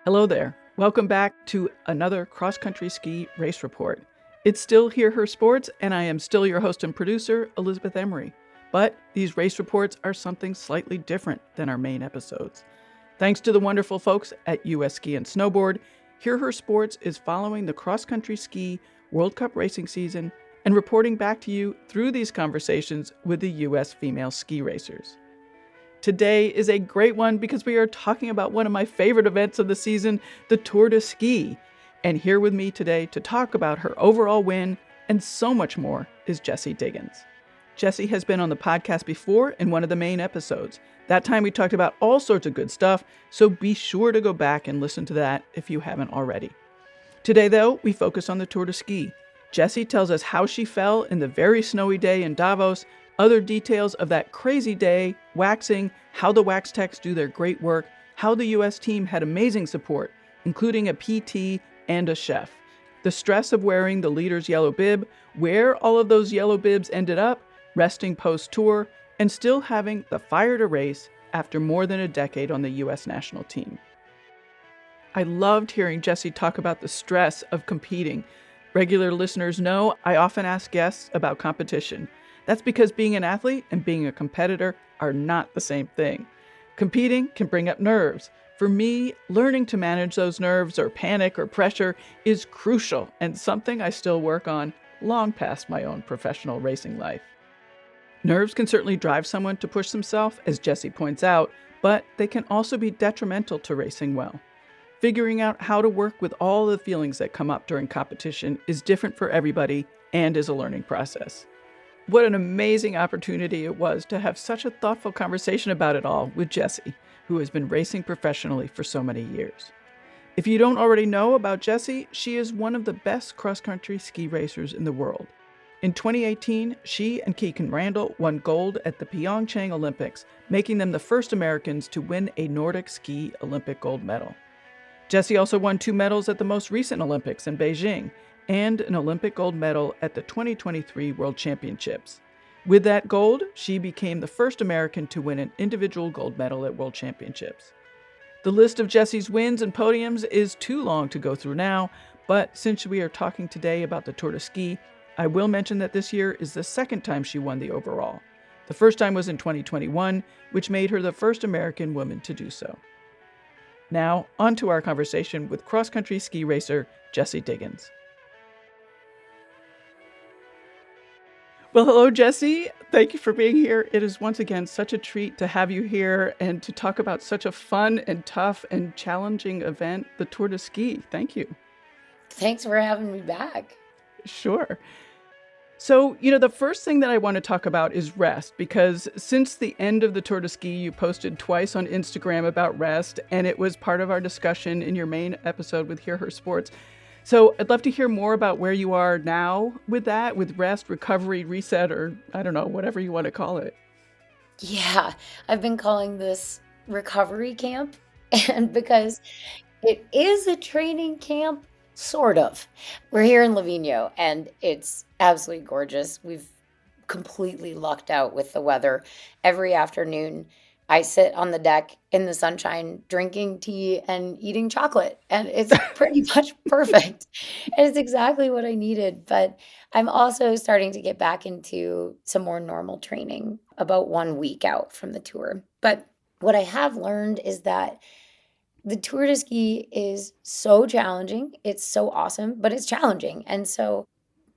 Hello there. Welcome back to another cross-country ski race report. It's still Hear Her Sports, and I am still your host and producer, Elizabeth Emery. But these race reports are something slightly different than our main episodes. Thanks to the wonderful folks at US Ski and Snowboard, Hear Her Sports is following the cross-country ski World Cup racing season and reporting back to you through these conversations with the US female ski racers. Today is a great one because we are talking about one of my favorite events of the season, the Tour de Ski. And here with me today to talk about her overall win and so much more is Jessie Diggins. Jessie has been on the podcast before in one of the main episodes. That time we talked about all sorts of good stuff, so be sure to go back and listen to that if you haven't already. Today, though, we focus on the Tour de Ski. Jessie tells us how she fell in the very snowy day in Davos, other details of that crazy day, waxing, how the wax techs do their great work, how the US team had amazing support, including a PT and a chef, the stress of wearing the leader's yellow bib, where all of those yellow bibs ended up, resting post-tour, and still having the fire to race after more than a decade on the US national team. I loved hearing Jessie talk about the stress of competing. Regular listeners know I often ask guests about competition. That's because being an athlete and being a competitor are not the same thing. Competing can bring up nerves. For me, learning to manage those nerves or panic or pressure is crucial and something I still work on long past my own professional racing life. Nerves can certainly drive someone to push themselves, as Jessie points out, but they can also be detrimental to racing well. Figuring out how to work with all the feelings that come up during competition is different for everybody and is a learning process. What an amazing opportunity it was to have such a thoughtful conversation about it all with Jessie, who has been racing professionally for so many years. If you don't already know about Jessie, she is one of the best cross-country ski racers in the world. In 2018, she and Keegan Randall won gold at the Pyeongchang Olympics, making them the first Americans to win a Nordic ski Olympic gold medal. Jessie also won 2 medals at the most recent Olympics in Beijing, and an Olympic gold medal at the 2023 World Championships. With that gold, she became the first American to win an individual gold medal at World Championships. The list of Jessie's wins and podiums is too long to go through now, but since we are talking today about the Tour de Ski, I will mention that this year is the second time she won the overall. The first time was in 2021, which made her the first American woman to do so. Now, on to our conversation with cross-country ski racer Jessie Diggins. Well, hello, Jessie. Thank you for being here. It is once again such a treat to have you here and to talk about such a fun and tough and challenging event, the Tour de Ski. Thank you. Thanks for having me back. Sure. So, the first thing that I want to talk about is rest, because since the end of the Tour de Ski, you posted twice on Instagram about rest, and it was part of our discussion in your main episode with Hear Her Sports. So I'd love to hear more about where you are now with that, with rest, recovery, reset, or I don't know, whatever you want to call it. Yeah, I've been calling this recovery camp, and because it is a training camp, sort of. We're here in Livigno, and it's absolutely gorgeous. We've completely lucked out with the weather. Every afternoon, I sit on the deck in the sunshine, drinking tea and eating chocolate, and it's pretty much perfect. And it's exactly what I needed. But I'm also starting to get back into some more normal training about 1 week out from the tour. But what I have learned is that the Tour de Ski is so challenging. It's so awesome, but it's challenging. And so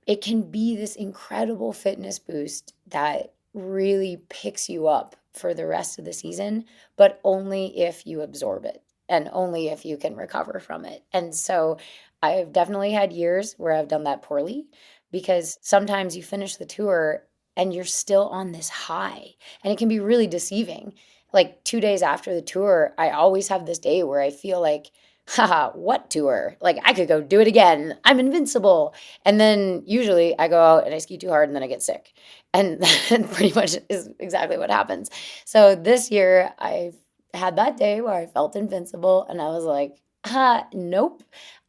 it can be this incredible fitness boost that really picks you up for the rest of the season, but only if you absorb it and only if you can recover from it. And so I've definitely had years where I've done that poorly, because sometimes you finish the tour and you're still on this high, and it can be really deceiving. Like 2 days after the tour, I always have this day where I feel like, haha, what tour? Like I could go do it again. I'm invincible. And then usually I go out and I ski too hard and then I get sick. And that pretty much is exactly what happens. So this year I had that day where I felt invincible and I was like, nope.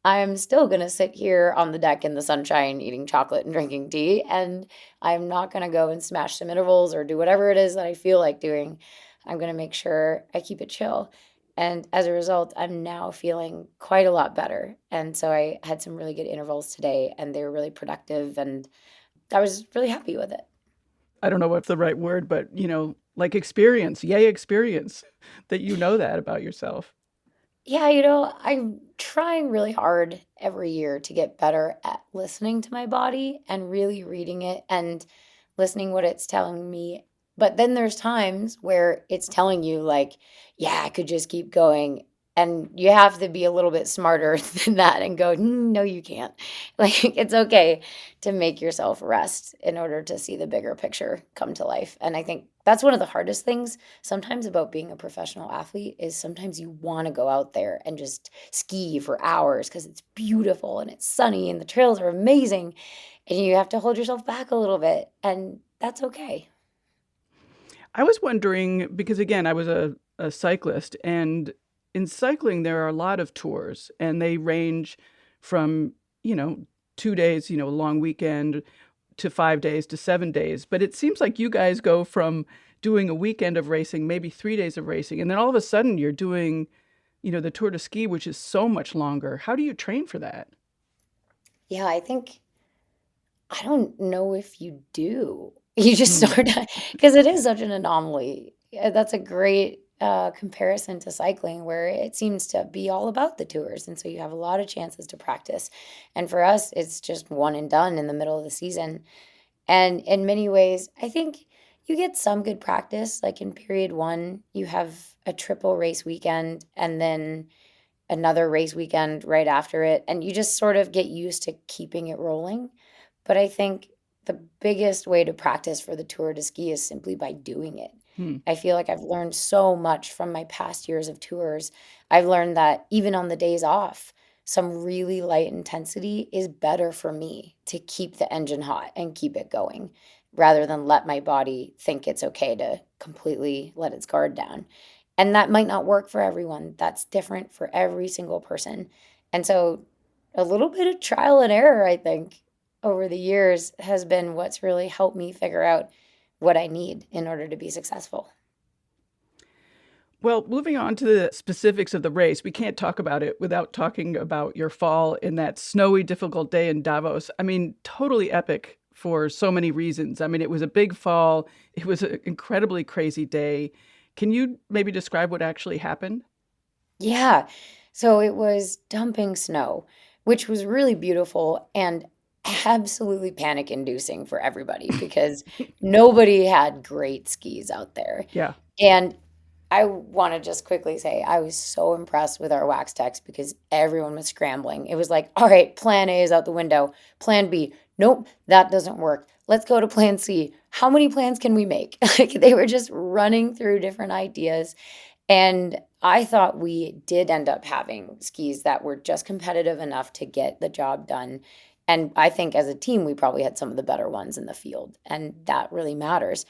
I'm still going to sit here on the deck in the sunshine eating chocolate and drinking tea. And I'm not going to go and smash some intervals or do whatever it is that I feel like doing. I'm going to make sure I keep it chill. And as a result, I'm now feeling quite a lot better. And so I had some really good intervals today, and they were really productive, and I was really happy with it. I don't know what's the right word, but like experience, yay experience that you know that about yourself. Yeah, I'm trying really hard every year to get better at listening to my body and really reading it and listening what it's telling me. But then there's times where it's telling you like, yeah, I could just keep going. And you have to be a little bit smarter than that and go, no, you can't. Like, it's okay to make yourself rest in order to see the bigger picture come to life. And I think that's one of the hardest things sometimes about being a professional athlete is sometimes you want to go out there and just ski for hours because it's beautiful and it's sunny and the trails are amazing, and you have to hold yourself back a little bit, and that's okay. I was wondering because again, I was a cyclist, and in cycling there are a lot of tours, and they range from, you know, 2 days, a long weekend, to 5 days to 7 days. But it seems like you guys go from doing a weekend of racing, maybe 3 days of racing, and then all of a sudden you're doing, the Tour de Ski, which is so much longer. How do you train for that? Yeah, I don't know if you do. You just Hmm. sort of, because it is such an anomaly. Yeah, that's a great comparison to cycling, where it seems to be all about the tours. And so you have a lot of chances to practice. And for us, it's just one and done in the middle of the season. And in many ways, I think you get some good practice. Like in period one, you have a triple race weekend and then another race weekend right after it. And you just sort of get used to keeping it rolling. But I think the biggest way to practice for the Tour de Ski is simply by doing it. Hmm. I feel like I've learned so much from my past years of tours. I've learned that even on the days off, some really light intensity is better for me to keep the engine hot and keep it going rather than let my body think it's okay to completely let its guard down. And that might not work for everyone. That's different for every single person. And so a little bit of trial and error, I think, over the years has been what's really helped me figure out what I need in order to be successful. Well, moving on to the specifics of the race, we can't talk about it without talking about your fall in that snowy, difficult day in Davos. I mean, totally epic for so many reasons. I mean, it was a big fall, it was an incredibly crazy day. Can you maybe describe what actually happened? Yeah. So it was dumping snow, which was really beautiful and absolutely panic inducing for everybody because nobody had great skis out there. Yeah. And I want to just quickly say I was so impressed with our wax techs because everyone was scrambling. It was like, all right, plan A is out the window. Plan B, nope, that doesn't work. Let's go to plan C. How many plans can we make? Like they were just running through different ideas. And I thought we did end up having skis that were just competitive enough to get the job done. And I think as a team, we probably had some of the better ones in the field. And that really matters.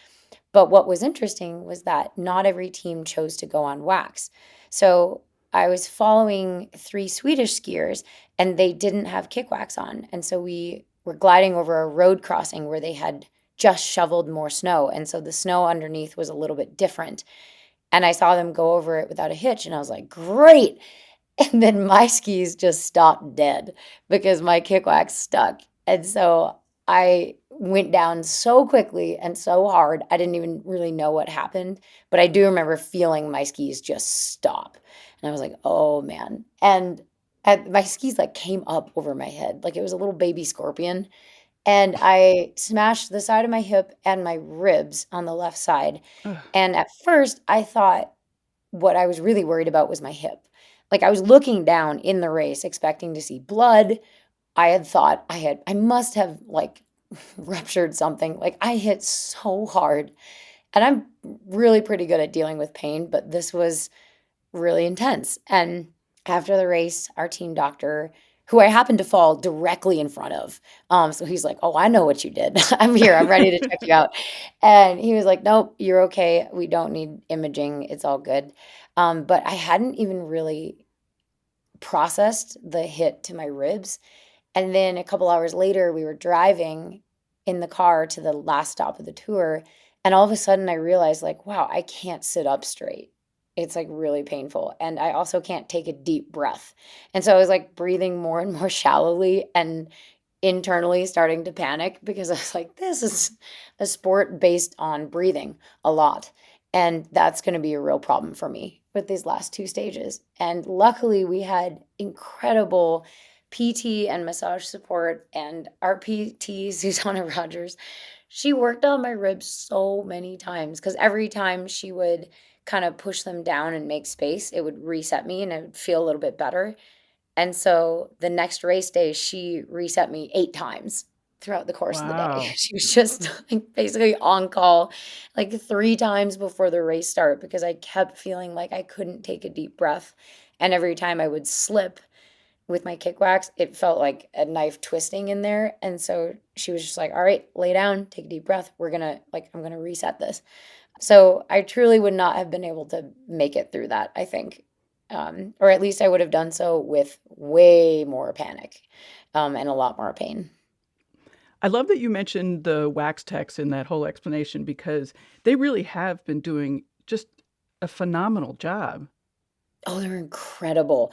But what was interesting was that not every team chose to go on wax. So I was following three Swedish skiers and they didn't have kick wax on. And so we were gliding over a road crossing where they had just shoveled more snow. And so the snow underneath was a little bit different. And I saw them go over it without a hitch. And I was like, great. And then my skis just stopped dead because my kick wax stuck. And so I went down so quickly and so hard. I didn't even really know what happened, but I do remember feeling my skis just stop. And I was like, oh man. And my skis like came up over my head like it was a little baby scorpion. And I smashed the side of my hip and my ribs on the left side. Ugh. And at first, I thought what I was really worried about was my hip. Like, I was looking down in the race expecting to see blood. I had thought I must have, like, ruptured something. Like, I hit so hard, and I'm really pretty good at dealing with pain, but this was really intense. And after the race, our team doctor, who I happened to fall directly in front of, so he's like, "Oh, I know what you did. I'm here. I'm ready to check you out." And he was like, "Nope, you're okay. We don't need imaging. It's all good." But I hadn't even really processed the hit to my ribs. And then a couple hours later, we were driving in the car to the last stop of the tour, and all of a sudden I realized, like, wow, I can't sit up straight. It's like really painful. And I also can't take a deep breath. And so I was like breathing more and more shallowly and internally starting to panic because I was like, this is a sport based on breathing a lot. And that's going to be a real problem for me with these last two stages. And luckily, we had incredible PT and massage support. And our PT, Susanna Rogers, she worked on my ribs so many times because every time she would kind of push them down and make space, it would reset me and it would feel a little bit better. And so the next race day, she reset me 8 times throughout the course of the day. Wow. She was just like basically on call like 3 times before the race start because I kept feeling like I couldn't take a deep breath. And every time I would slip with my kick wax, it felt like a knife twisting in there. And so she was just like, all right, lay down, take a deep breath. I'm going to reset this. So I truly would not have been able to make it through that, I think. Or at least I would have done so with way more panic, and a lot more pain. I love that you mentioned the wax techs in that whole explanation because they really have been doing just a phenomenal job. Oh, they're incredible.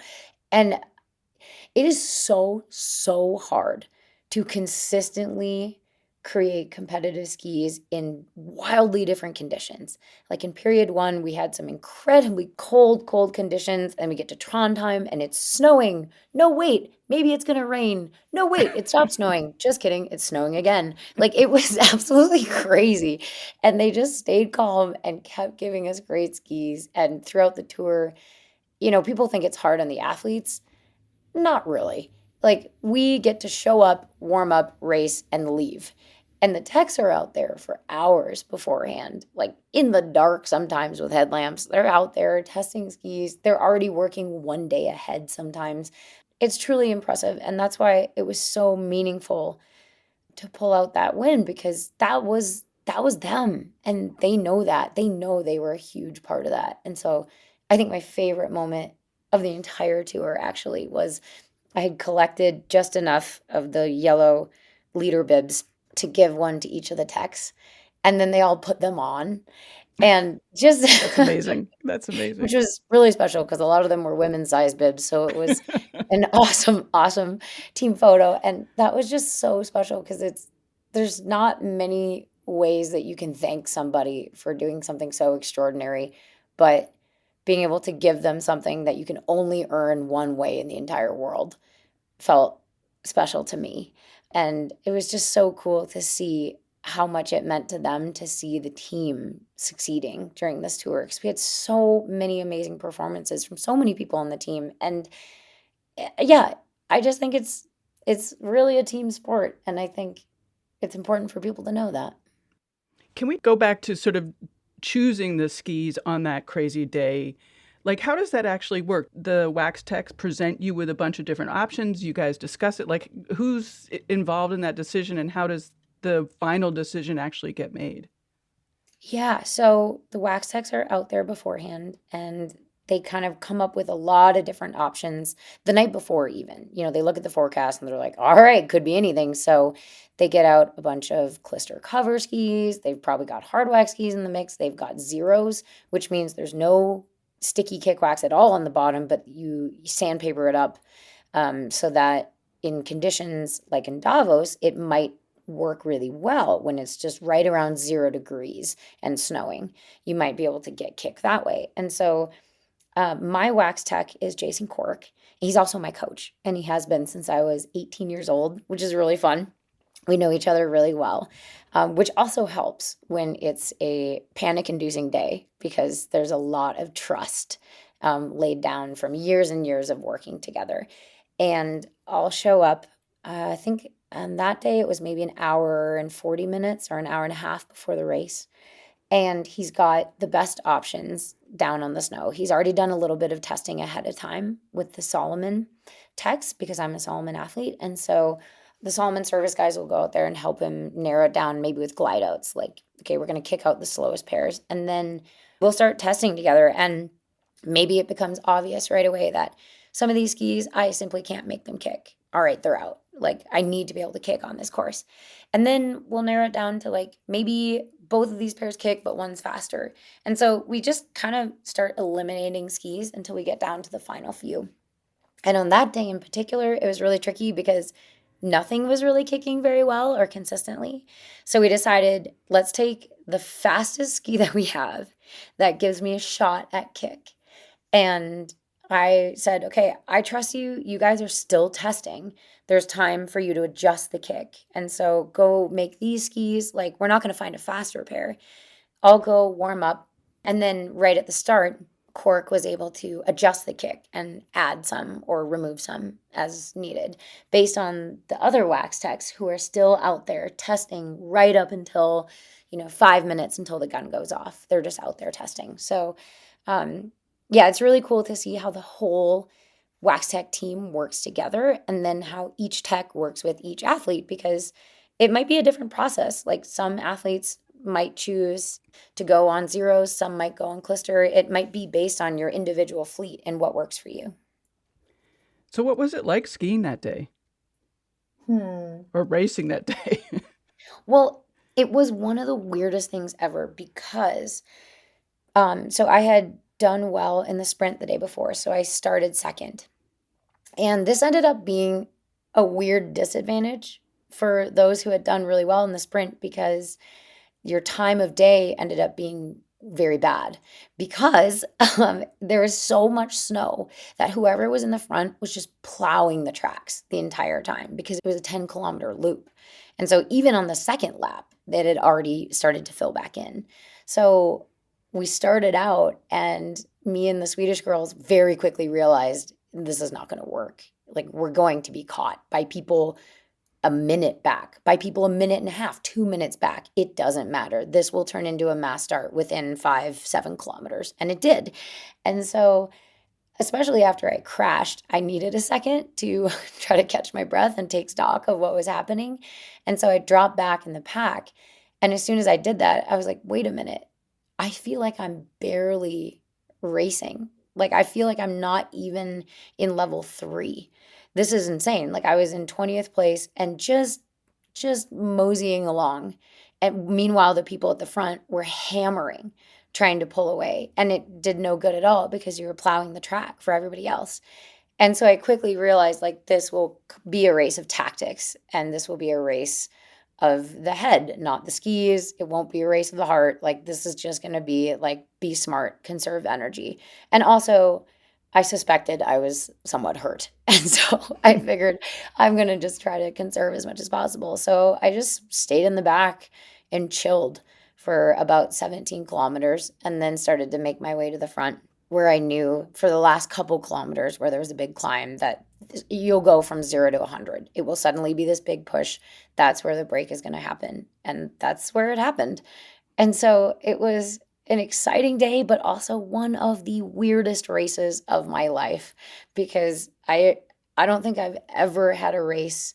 And it is so, so hard to consistently create competitive skis in wildly different conditions. Like in period one, we had some incredibly cold, cold conditions, and we get to Trondheim and it's snowing. No, wait, maybe it's gonna rain. No, wait, it stopped snowing. Just kidding, it's snowing again. Like it was absolutely crazy. And they just stayed calm and kept giving us great skis. And throughout the tour, people think it's hard on the athletes. Not really. Like, we get to show up, warm up, race, and leave. And the techs are out there for hours beforehand, like in the dark sometimes with headlamps. They're out there testing skis. They're already working one day ahead sometimes. It's truly impressive. And that's why it was so meaningful to pull out that win because that was them and they know that. They know they were a huge part of that. And so I think my favorite moment of the entire tour actually was I had collected just enough of the yellow leader bibs to give one to each of the techs, and then they all put them on, and just That's amazing. That's which amazing. was really special because a lot of them were women's size bibs, so it was an awesome, awesome team photo, and that was just so special because there's not many ways that you can thank somebody for doing something so extraordinary, but being able to give them something that you can only earn one way in the entire world felt special to me. And it was just so cool to see how much it meant to them to see the team succeeding during this tour because we had so many amazing performances from so many people on the team. And yeah, I just think it's really a team sport, and I think it's important for people to know that. Can we go back to sort of choosing the skis on that crazy day? Like, how does that actually work? The wax techs present you with a bunch of different options. You guys discuss it. Like, who's involved in that decision, and how does the final decision actually get made? Yeah, so the wax techs are out there beforehand and they kind of come up with a lot of different options the night before, even. They look at the forecast and they're like, all right, could be anything. So they get out a bunch of clister cover skis. They've probably got hard wax skis in the mix. They've got zeros, which means there's no sticky kick wax at all on the bottom, but you sandpaper it up so that in conditions like in Davos, it might work really well when it's just right around 0 degrees and snowing. You might be able to get kick that way. And so my wax tech is Jason Cork. He's also my coach, and he has been since I was 18 years old, which is really fun. We know each other really well, which also helps when it's a panic inducing day because there's a lot of trust laid down from years and years of working together. And I'll show up, I think on that day it was maybe an hour and 40 minutes or an hour and a half before the race. And he's got the best options down on the snow. He's already done a little bit of testing ahead of time with the Solomon techs because I'm a Solomon athlete. And so the Solomon service guys will go out there and help him narrow it down, maybe with glide outs. Like, okay, we're going to kick out the slowest pairs. And then we'll start testing together. And maybe it becomes obvious right away that some of these skis, I simply can't make them kick. All right, they're out. Like, I need to be able to kick on this course. And then we'll narrow it down to like maybe both of these pairs kick, but one's faster. And so we just kind of start eliminating skis until we get down to the final few. And on that day in particular, it was really tricky because nothing was really kicking very well or consistently. So we decided, let's take the fastest ski that we have that gives me a shot at kick. And I said, okay, I trust you. You guys are still testing. There's time for you to adjust the kick. And so go make these skis. Like, we're not going to find a faster pair. I'll go warm up. And then right at the start, Cork was able to adjust the kick and add some or remove some as needed based on the other wax techs who are still out there testing right up until, 5 minutes until the gun goes off. They're just out there testing. So, yeah, it's really cool to see how the whole wax tech team works together and then how each tech works with each athlete because it might be a different process. Like some athletes might choose to go on zeros, some might go on clister. It might be based on your individual fleet and what works for you. So, what was it like skiing that day or racing that day? Well, it was one of the weirdest things ever because so I had done well in the sprint the day before, so I started second. And this ended up being a weird disadvantage for those who had done really well in the sprint because your time of day ended up being very bad because there was so much snow that whoever was in the front was just plowing the tracks the entire time because it was a 10-kilometer loop. And so even on the second lap, it had already started to fill back in. So we started out, and me and the Swedish girls very quickly realized this is not going to work. Like, we're going to be caught by people a minute back, by people a minute and a half, 2 minutes back. It doesn't matter. This will turn into a mass start within 5-7 kilometers. And it did. And so, especially after I crashed, I needed a second to try to catch my breath and take stock of what was happening. And so I dropped back in the pack. And as soon as I did that, I was like, wait a minute. I feel like I'm barely racing. Like, I feel like I'm not even in level 3. This is insane. Like, I was in 20th place and just moseying along. And meanwhile, the people at the front were hammering, trying to pull away. And it did no good at all because you were plowing the track for everybody else. And so I quickly realized, like, this will be a race of tactics and this will be a race of the head, not the skis. It won't be a race of the heart. Like, this is just going to be like, be smart, conserve energy. And also, I suspected I was somewhat hurt. And so I figured I'm going to just try to conserve as much as possible. So I just stayed in the back and chilled for about 17 kilometers and then started to make my way to the front where I knew for the last couple kilometers where there was a big climb that you'll go from 0 to 100. It will suddenly be this big push. That's where the break is going to happen. And that's where it happened. And so it was an exciting day, but also one of the weirdest races of my life because I don't think I've ever had a race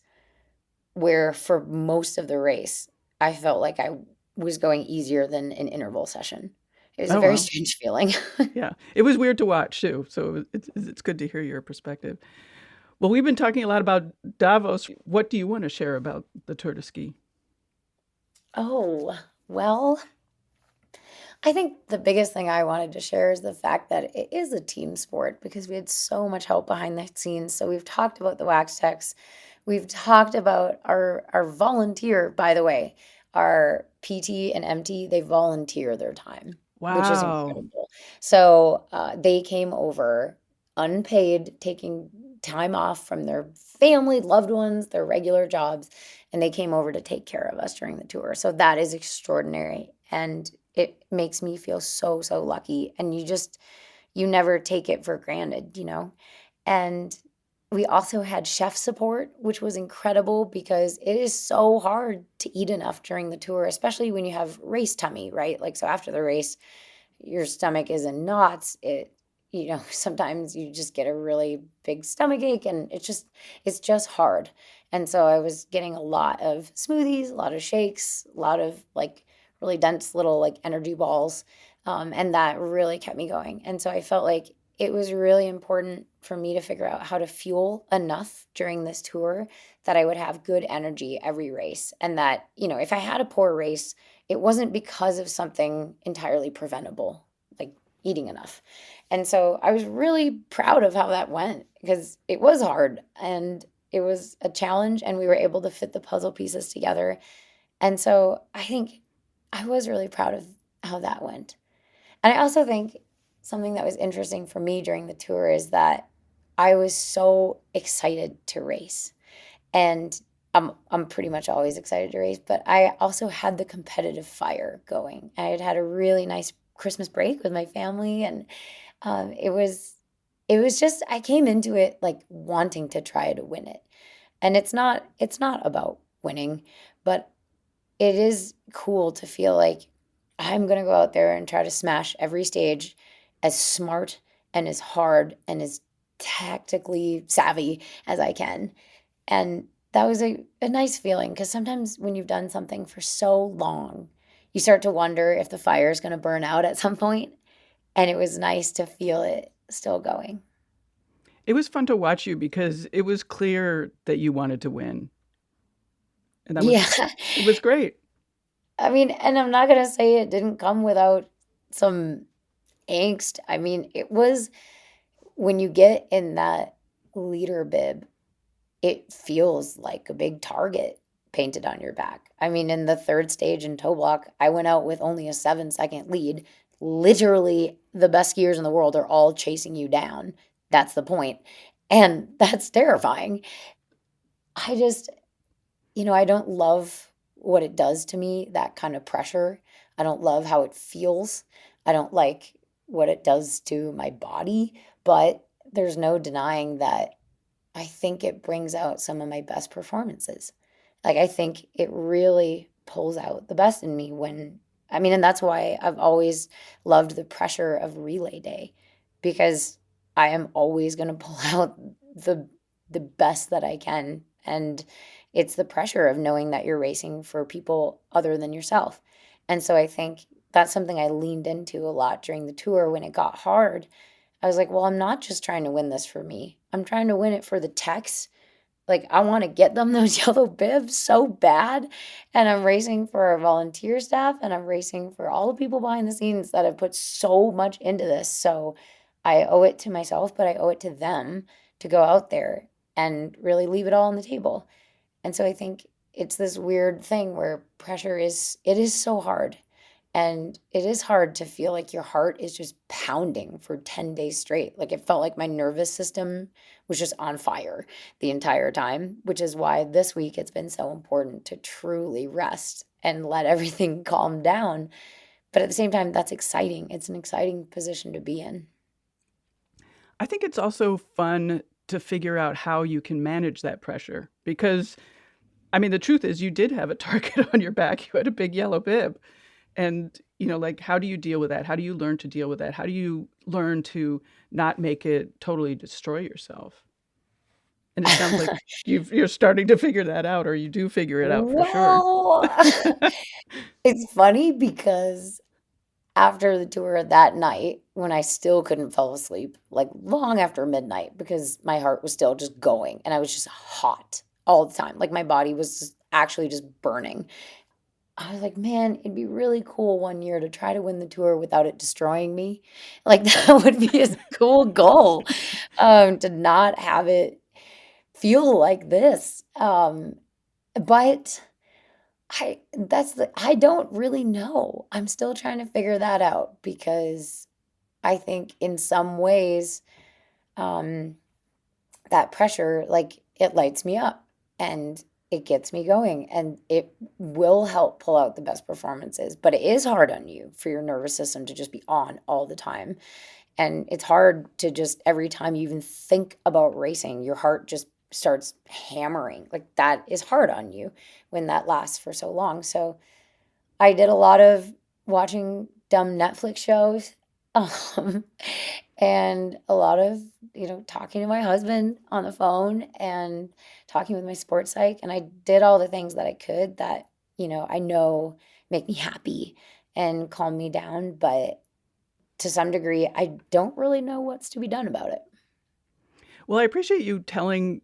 where for most of the race, I felt like I was going easier than an interval session. It was a Oh, very wow. strange feeling. Yeah. It was weird to watch, too. So it's good to hear your perspective. Well, we've been talking a lot about Davos. What do you want to share about the Tour de Ski? Oh, well, I think the biggest thing I wanted to share is the fact that it is a team sport because we had so much help behind the scenes. So we've talked about the wax techs. We've talked about our volunteer, by the way, our PT and MT, they volunteer their time, which is Wow. incredible. So they came over unpaid, taking time off from their family, loved ones, their regular jobs, and they came over to take care of us during the tour. So that is extraordinary. And it makes me feel so, so lucky. And you never take it for granted. And we also had chef support, which was incredible because it is so hard to eat enough during the tour, especially when you have race tummy, right? Like, so after the race, your stomach is in knots. Sometimes you just get a really big stomach ache and it's just hard. And so I was getting a lot of smoothies, a lot of shakes, a lot of like really dense little like energy balls. And that really kept me going. And so I felt like it was really important for me to figure out how to fuel enough during this tour that I would have good energy every race. And that, if I had a poor race, it wasn't because of something entirely preventable, like eating enough. And so I was really proud of how that went because it was hard and it was a challenge, and we were able to fit the puzzle pieces together. And so I think I was really proud of how that went. And I also think something that was interesting for me during the tour is that I was so excited to race. And I'm pretty much always excited to race, but I also had the competitive fire going. I had had a really nice Christmas break with my family, and it was just I came into it like wanting to try to win it. And it's not about winning, but it is cool to feel like I'm going to go out there and try to smash every stage as smart and as hard and as tactically savvy as I can. And that was a nice feeling because sometimes when you've done something for so long, you start to wonder if the fire is going to burn out at some point. And it was nice to feel it still going. It was fun to watch you because it was clear that you wanted to win. And Yeah. it was great. I mean, and I'm not going to say it didn't come without some angst. I mean, it was when you get in that leader bib, it feels like a big target painted on your back. I mean, in the third stage in toe block, I went out with only a 7-second lead. Literally, the best skiers in the world are all chasing you down. That's the point. And that's terrifying. I just, I don't love what it does to me, that kind of pressure. I don't love how it feels. I don't like what it does to my body, but there's no denying that I think it brings out some of my best performances. Like, I think it really pulls out the best in me I mean, and that's why I've always loved the pressure of relay day because I am always going to pull out the the best that I can. And it's the pressure of knowing that you're racing for people other than yourself. And so I think that's something I leaned into a lot during the tour when it got hard. I was like, well, I'm not just trying to win this for me. I'm trying to win it for the techs. Like, I want to get them those yellow bibs so bad. And I'm racing for our volunteer staff and I'm racing for all the people behind the scenes that have put so much into this. So I owe it to myself, but I owe it to them to go out there and really leave it all on the table. And so I think it's this weird thing where it is so hard. And it is hard to feel like your heart is just pounding for 10 days straight. Like, it felt like my nervous system was just on fire the entire time, which is why this week it's been so important to truly rest and let everything calm down. But at the same time, that's exciting. It's an exciting position to be in. I think it's also fun to figure out how you can manage that pressure because, I mean, the truth is you did have a target on your back. You had a big yellow bib. And, like, how do you deal with that? How do you learn to deal with that? How do you learn to not make it totally destroy yourself? And it sounds like you're starting to figure that out, or you do figure it out for sure. Well, it's funny because after the tour that night, when I still couldn't fall asleep, like long after midnight, because my heart was still just going and I was just hot all the time. Like, my body was actually just burning. I was like, man, it'd be really cool one year to try to win the tour without it destroying me. Like, that would be a cool goal, to not have it feel like this. But I don't really know. I'm still trying to figure that out because I think in some ways, um, that pressure, like, it lights me up and it gets me going and it will help pull out the best performances. But it is hard on you for your nervous system to just be on all the time. And it's hard to just every time you even think about racing, your heart just starts hammering. Like, that is hard on you when that lasts for so long. So I did a lot of watching dumb Netflix shows, um, and a lot of, talking to my husband on the phone and talking with my sports psych. And I did all the things that I could that, I know make me happy and calm me down. But to some degree, I don't really know what's to be done about it. Well, I appreciate you telling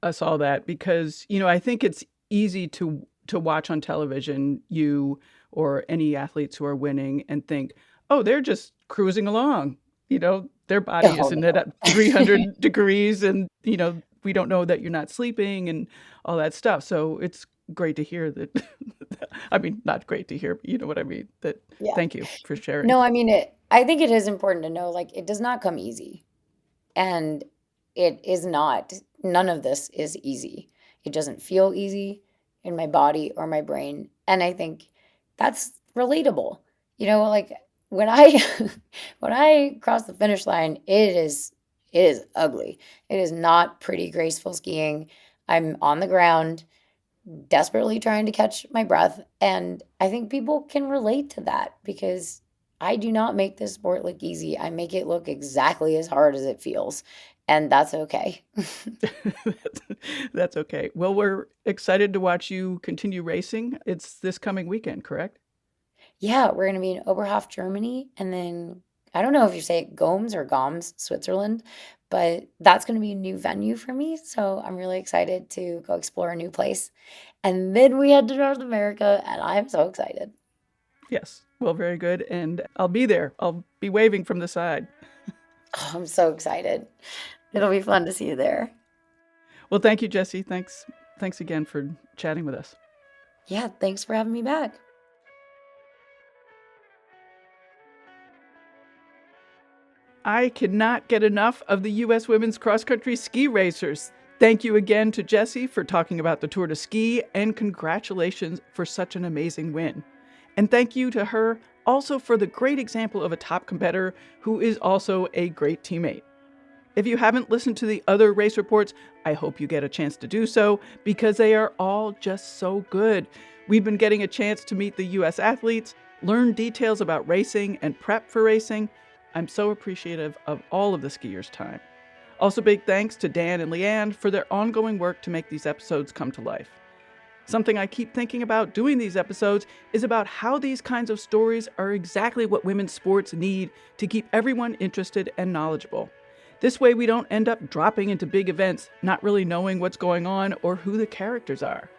us all that because, I think it's easy to watch on television you or any athletes who are winning and think, oh, they're just cruising along. Their body Oh, isn't no. at 300 degrees and, we don't know that you're not sleeping and all that stuff. So it's great to hear that. I mean, not great to hear, but you know what I mean. Yeah. Thank you for sharing. No, I mean, I think it is important to know, like, it does not come easy. And it is not. None of this is easy. It doesn't feel easy in my body or my brain. And I think that's relatable. Like when I when I cross the finish line, it is ugly. It is not pretty graceful skiing. I'm on the ground desperately trying to catch my breath, and I think people can relate to that because I do not make this sport look easy. I make it look exactly as hard as it feels, and that's okay. That's okay. Well, we're excited to watch you continue racing. It's this coming weekend, correct? Yeah, we're going to be in Oberhof, Germany, and then I don't know if you say it Goms or Goms, Switzerland, but that's going to be a new venue for me. So I'm really excited to go explore a new place. And then we head to North America, and I'm so excited. Yes. Well, very good. And I'll be there. I'll be waving from the side. Oh, I'm so excited. It'll be fun to see you there. Well, thank you, Jessie. Thanks again for chatting with us. Yeah, thanks for having me back. I cannot get enough of the U.S. women's cross-country ski racers. Thank you again to Jessie for talking about the Tour de Ski, and congratulations for such an amazing win. And thank you to her also for the great example of a top competitor who is also a great teammate. If you haven't listened to the other race reports, I hope you get a chance to do so because they are all just so good. We've been getting a chance to meet the U.S. athletes, learn details about racing and prep for racing. I'm so appreciative of all of the skiers' time. Also, big thanks to Dan and Leanne for their ongoing work to make these episodes come to life. Something I keep thinking about doing these episodes is about how these kinds of stories are exactly what women's sports need to keep everyone interested and knowledgeable. This way we don't end up dropping into big events, not really knowing what's going on or who the characters are.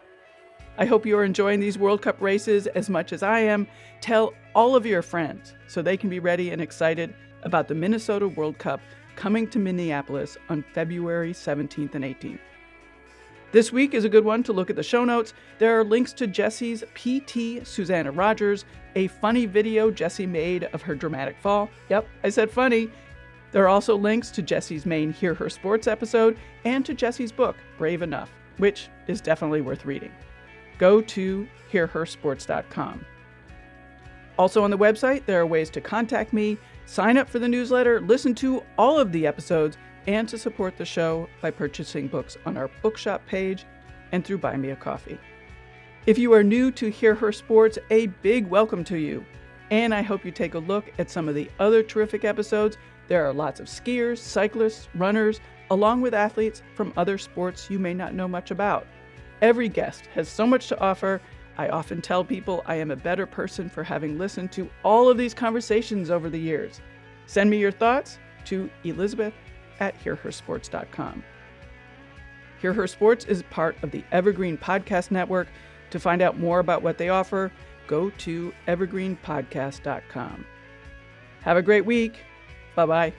I hope you are enjoying these World Cup races as much as I am. Tell all of your friends so they can be ready and excited about the Minnesota World Cup coming to Minneapolis on February 17th and 18th. This week is a good one to look at the show notes. There are links to Jessie's PT, Susanna Rogers, a funny video Jessie made of her dramatic fall. Yep, I said funny. There are also links to Jessie's main Hear Her Sports episode and to Jessie's book, Brave Enough, which is definitely worth reading. Go to hearhersports.com. Also on the website, there are ways to contact me, sign up for the newsletter, listen to all of the episodes, and to support the show by purchasing books on our bookshop page and through Buy Me a Coffee. If you are new to Hear Her Sports, a big welcome to you. And I hope you take a look at some of the other terrific episodes. There are lots of skiers, cyclists, runners, along with athletes from other sports you may not know much about. Every guest has so much to offer. I often tell people I am a better person for having listened to all of these conversations over the years. Send me your thoughts to elizabeth@hearhersports.com. Hear Her Sports is part of the Evergreen Podcast Network. To find out more about what they offer, go to evergreenpodcast.com. Have a great week. Bye-bye.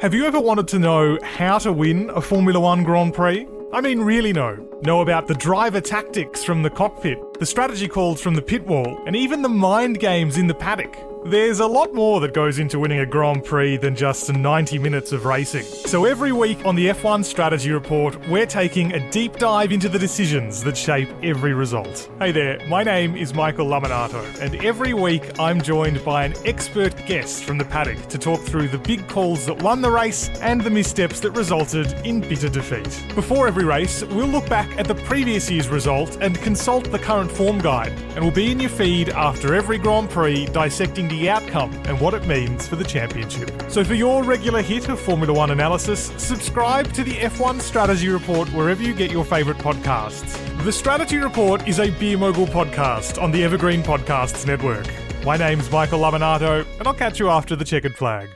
Have you ever wanted to know how to win a Formula One Grand Prix? I mean really know. Know about the driver tactics from the cockpit, the strategy calls from the pit wall, and even the mind games in the paddock. There's a lot more that goes into winning a Grand Prix than just 90 minutes of racing. So every week on the F1 Strategy Report, we're taking a deep dive into the decisions that shape every result. Hey there, my name is Michael Laminato, and every week I'm joined by an expert guest from the paddock to talk through the big calls that won the race and the missteps that resulted in bitter defeat. Before every race, we'll look back at the previous year's result and consult the current form guide, and we'll be in your feed after every Grand Prix dissecting the outcome and what it means for the championship. So for your regular hit of Formula One analysis, subscribe to the F1 Strategy Report wherever you get your favourite podcasts. The Strategy Report is a Beer Mogul podcast on the Evergreen Podcasts network. My name's Michael Laminato, and I'll catch you after the checkered flag.